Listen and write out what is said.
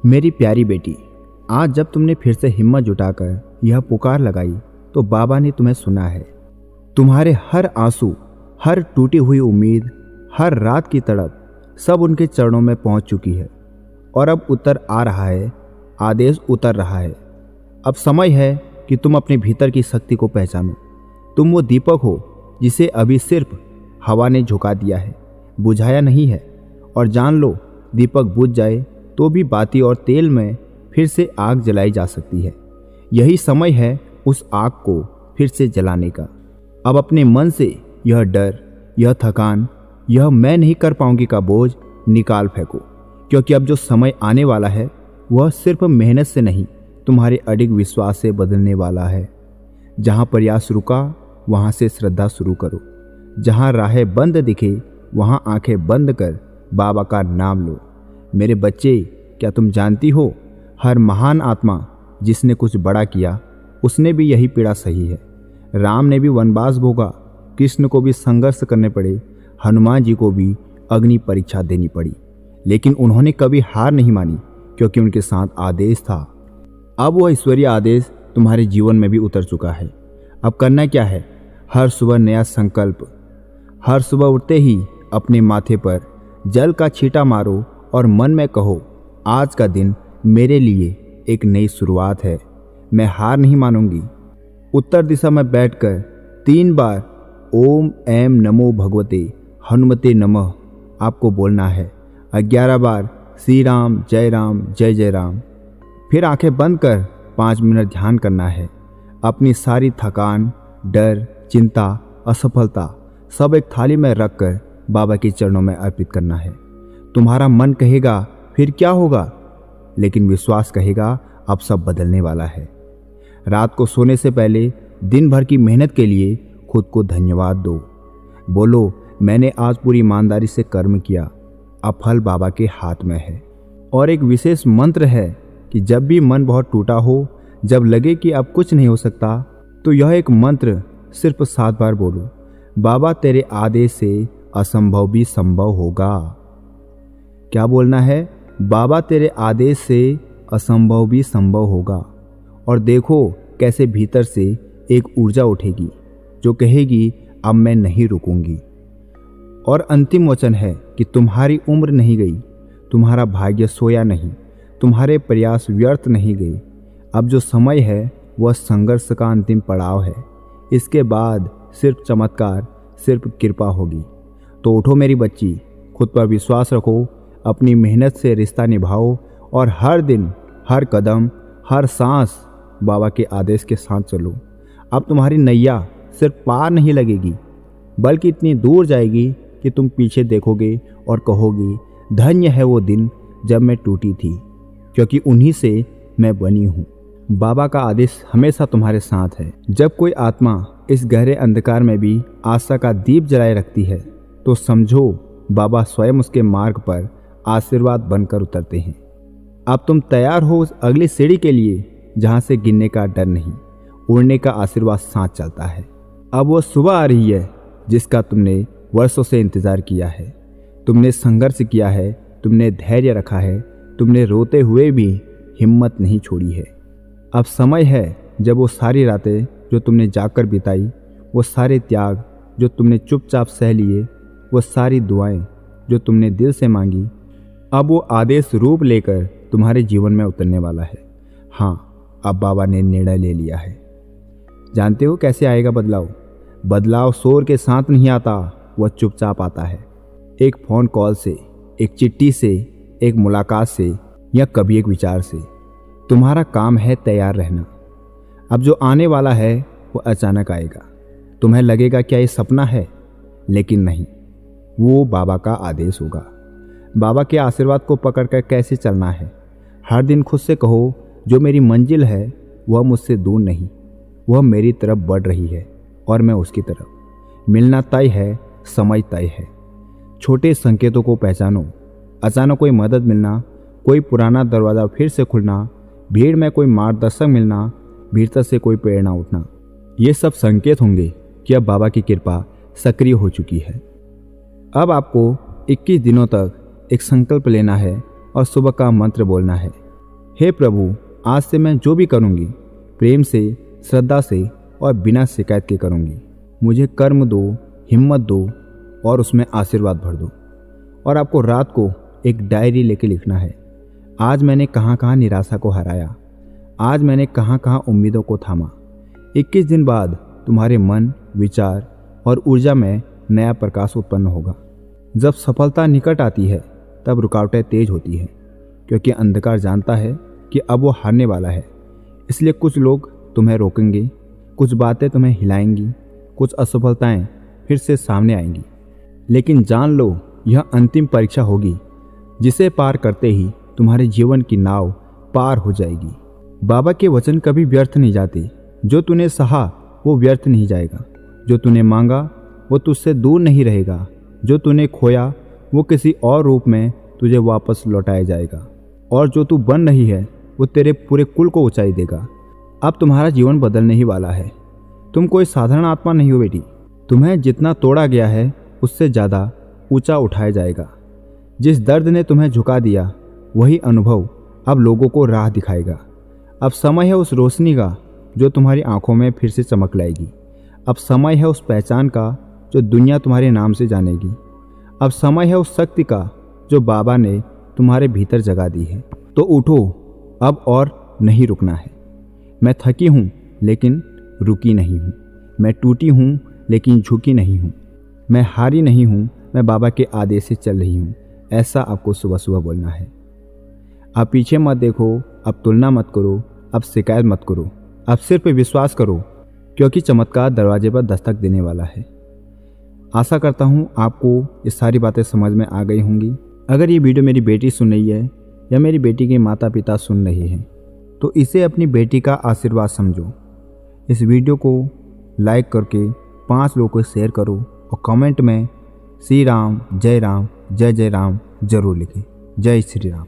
मेरी प्यारी बेटी, आज जब तुमने फिर से हिम्मत जुटाकर यह पुकार लगाई तो बाबा ने तुम्हें सुना है। तुम्हारे हर आंसू, हर टूटी हुई उम्मीद, हर रात की तड़प सब उनके चरणों में पहुंच चुकी है और अब उत्तर आ रहा है, आदेश उतर रहा है। अब समय है कि तुम अपने भीतर की शक्ति को पहचानो। तुम वो दीपक हो जिसे अभी सिर्फ हवा ने झुका दिया है, बुझाया नहीं है। और जान लो, दीपक बुझ जाए तो भी बाती और तेल में फिर से आग जलाई जा सकती है। यही समय है उस आग को फिर से जलाने का। अब अपने मन से यह डर, यह थकान, यह मैं नहीं कर पाऊंगी का बोझ निकाल फेंको, क्योंकि अब जो समय आने वाला है वह सिर्फ मेहनत से नहीं, तुम्हारे अडिग विश्वास से बदलने वाला है। जहाँ प्रयास रुका वहाँ से श्रद्धा शुरू करो। जहाँ राहें बंद दिखे वहाँ आंखें बंद कर बाबा का नाम लो। मेरे बच्चे, क्या तुम जानती हो, हर महान आत्मा जिसने कुछ बड़ा किया उसने भी यही पीड़ा सही है। राम ने भी वनवास भोगा, कृष्ण को भी संघर्ष करने पड़े, हनुमान जी को भी अग्नि परीक्षा देनी पड़ी, लेकिन उन्होंने कभी हार नहीं मानी, क्योंकि उनके साथ आदेश था। अब वह ईश्वरीय आदेश तुम्हारे जीवन में भी उतर चुका है। अब करना क्या है? हर सुबह नया संकल्प। हर सुबह उठते ही अपने माथे पर जल का छींटा मारो और मन में कहो, आज का दिन मेरे लिए एक नई शुरुआत है। मैं हार नहीं मानूंगी। उत्तर दिशा में बैठकर 3 बार ओम ऐम नमो भगवते हनुमते नमः आपको बोलना है। 11 बार श्री राम जय राम। फिर आंखें बंद कर 5 मिनट ध्यान करना है। अपनी सारी थकान, डर, चिंता, असफलता सब एक थाली में रखकर बाबा के चरणों में अर्पित करना है। तुम्हारा मन कहेगा फिर क्या होगा, लेकिन विश्वास कहेगा अब सब बदलने वाला है। रात को सोने से पहले दिन भर की मेहनत के लिए खुद को धन्यवाद दो। बोलो, मैंने आज पूरी ईमानदारी से कर्म किया, अब फल बाबा के हाथ में है। और एक विशेष मंत्र है कि जब भी मन बहुत टूटा हो, जब लगे कि अब कुछ नहीं हो सकता, तो यह एक मंत्र सिर्फ 7 बार बोलो, बाबा तेरे आदेश से असंभव भी संभव होगा। क्या बोलना है? बाबा तेरे आदेश से असंभव भी संभव होगा। और देखो कैसे भीतर से एक ऊर्जा उठेगी जो कहेगी अब मैं नहीं रुकूंगी। और अंतिम वचन है कि तुम्हारी उम्र नहीं गई, तुम्हारा भाग्य सोया नहीं, तुम्हारे प्रयास व्यर्थ नहीं गए। अब जो समय है वह संघर्ष का अंतिम पड़ाव है। इसके बाद सिर्फ चमत्कार, सिर्फ कृपा होगी। तो उठो मेरी बच्ची, खुद पर विश्वास रखो, अपनी मेहनत से रिश्ता निभाओ और हर दिन, हर कदम, हर सांस बाबा के आदेश के साथ चलो। अब तुम्हारी नैया सिर्फ पार नहीं लगेगी, बल्कि इतनी दूर जाएगी कि तुम पीछे देखोगे और कहोगे, धन्य है वो दिन जब मैं टूटी थी, क्योंकि उन्हीं से मैं बनी हूँ। बाबा का आदेश हमेशा तुम्हारे साथ है। जब कोई आत्मा इस गहरे अंधकार में भी आशा का दीप जलाए रखती है, तो समझो बाबा स्वयं उसके मार्ग पर आशीर्वाद बनकर उतरते हैं। अब तुम तैयार हो उस अगली सीढ़ी के लिए, जहाँ से गिरने का डर नहीं, उड़ने का आशीर्वाद साथ चलता है। अब वो सुबह आ रही है जिसका तुमने वर्षों से इंतजार किया है। तुमने संघर्ष किया है, तुमने धैर्य रखा है, तुमने रोते हुए भी हिम्मत नहीं छोड़ी है। अब समय है जब वो सारी रातें जो तुमने जागकर बिताई, वो सारे त्याग जो तुमने चुपचाप सह लिए, वो सारी दुआएं जो तुमने दिल से मांगी, अब वो आदेश रूप लेकर तुम्हारे जीवन में उतरने वाला है। हाँ, अब बाबा ने निर्णय ले लिया है। जानते हो कैसे आएगा बदलाव? बदलाव शोर के साथ नहीं आता, वह चुपचाप आता है। एक फ़ोन कॉल से, एक चिट्ठी से, एक मुलाकात से, या कभी एक विचार से। तुम्हारा काम है तैयार रहना। अब जो आने वाला है वो अचानक आएगा। तुम्हें लगेगा क्या ये सपना है, लेकिन नहीं, वो बाबा का आदेश होगा। बाबा के आशीर्वाद को पकड़कर कैसे चलना है? हर दिन खुद से कहो, जो मेरी मंजिल है वह मुझसे दूर नहीं, वह मेरी तरफ बढ़ रही है और मैं उसकी तरफ। मिलना तय है, समय तय है। छोटे संकेतों को पहचानो। अचानक कोई मदद मिलना, कोई पुराना दरवाज़ा फिर से खुलना, भीड़ में कोई मार्गदर्शक मिलना, भीतर से कोई प्रेरणा उठना, ये सब संकेत होंगे कि अब बाबा की कृपा सक्रिय हो चुकी है। अब आपको 21 दिनों तक एक संकल्प लेना है और सुबह का मंत्र बोलना है, हे प्रभु, आज से मैं जो भी करूँगी प्रेम से, श्रद्धा से और बिना शिकायत के करूँगी। मुझे कर्म दो, हिम्मत दो और उसमें आशीर्वाद भर दो। और आपको रात को एक डायरी लेके लिखना है, आज मैंने कहाँ कहाँ निराशा को हराया, आज मैंने कहाँ कहाँ उम्मीदों को थामा। 21 दिन बाद तुम्हारे मन, विचार और ऊर्जा में नया प्रकाश उत्पन्न होगा। जब सफलता निकट आती है तब रुकावटें तेज होती हैं, क्योंकि अंधकार जानता है कि अब वो हारने वाला है। इसलिए कुछ लोग तुम्हें रोकेंगे, कुछ बातें तुम्हें हिलाएंगी, कुछ असफलताएं फिर से सामने आएंगी। लेकिन जान लो, यह अंतिम परीक्षा होगी जिसे पार करते ही तुम्हारे जीवन की नाव पार हो जाएगी। बाबा के वचन कभी व्यर्थ नहीं जाते। जो तूने सहा वो व्यर्थ नहीं जाएगा। जो तूने मांगा वो तुझसे दूर नहीं रहेगा। जो तूने खोया वो किसी और रूप में तुझे वापस लौटाया जाएगा। और जो तू बन रही है वो तेरे पूरे कुल को ऊंचाई देगा। अब तुम्हारा जीवन बदलने ही वाला है। तुम कोई साधारण आत्मा नहीं हो बेटी। तुम्हें जितना तोड़ा गया है उससे ज़्यादा ऊंचा उठाया जाएगा। जिस दर्द ने तुम्हें झुका दिया वही अनुभव अब लोगों को राह दिखाएगा। अब समय है उस रोशनी का जो तुम्हारी आंखों में फिर से चमक लाएगी। अब समय है उस पहचान का जो दुनिया तुम्हारे नाम से जानेगी। अब समय है उस शक्ति का जो बाबा ने तुम्हारे भीतर जगा दी है। तो उठो, अब और नहीं रुकना है। मैं थकी हूँ लेकिन रुकी नहीं हूँ। मैं टूटी हूँ लेकिन झुकी नहीं हूँ। मैं हारी नहीं हूँ, मैं बाबा के आदेश से चल रही हूँ। ऐसा आपको सुबह सुबह बोलना है। अब पीछे मत देखो, अब तुलना मत करो, अब शिकायत मत करो, अब सिर्फ विश्वास करो, क्योंकि चमत्कार दरवाजे पर दस्तक देने वाला है। आशा करता हूँ आपको ये सारी बातें समझ में आ गई होंगी। अगर ये वीडियो मेरी बेटी सुन रही है या मेरी बेटी के माता पिता सुन रहे हैं तो इसे अपनी बेटी का आशीर्वाद समझो। इस वीडियो को लाइक करके 5 लोगों को शेयर करो और कमेंट में श्री राम, जय जय राम जरूर लिखें। जय श्री राम।